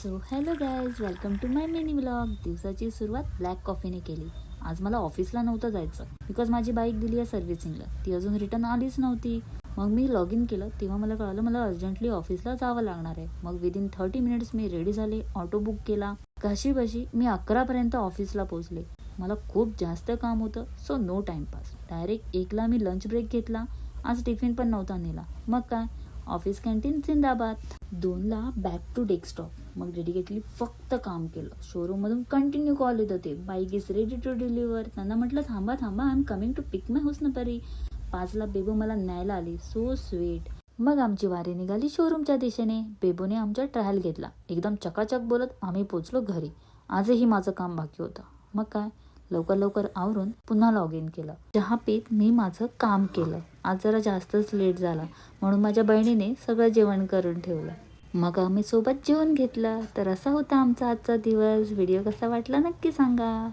So hello guys, welcome to my mini vlog. दिवसाची सुरुवात black कॉफीने केली. आज मला ऑफिसला नव्हतं जायचं बिकॉज माझी बाईक दिली आहे सर्व्हिसिंगला. ती अजून रिटर्न आलीच नव्हती. मग मी लॉग इन केलं तेव्हा मला कळालं मला अर्जंटली ऑफिसला जावं लागणार आहे. मग विदिन 30 मिनिट्स मी रेडी झाले, ऑटो बुक केला. कशीबशी मी 11पर्यंत ऑफिसला पोहोचले. मला खूप जास्त काम होतं, सो नो टाइमपास. डायरेक्ट 1ला मी लंच ब्रेक घेतला. आज टिफिन पण नव्हता नेला. मग काय, ऑफिस कॅन्टीन जिंदाबाद. 2ला बॅक टू डेस्कटॉप. मग डेडिकेटली फक्त काम केलं. शोरूममधून कंटिन्यू कॉल येत होते, bike is ready to deliver. त्यांना म्हटलं थांबा I am coming to pick my हुस्नपरी. 5ला बेबू मला न्यायला आली. So sweet. मग आमची वारी निघाली शोरूमच्या दिशेने. बेबूने आमच्या ट्रायल घेतला. एकदम चकाचक बोलत आम्ही पोचलो घरी. आजही माझं काम बाकी होतं. मग काय, लवकर आवरून पुन्हा लॉग इन केलं. चहा पीत मी माझं काम केलं. आज जरा जास्तच लेट झाला म्हणून माझ्या बहिणीने सगळं जेवण करून ठेवलं. मग आम्ही सोबत जेवण घेतलं. तर असा होता आमचा आजचा दिवस. व्हिडिओ कसा वाटला नक्की सांगा.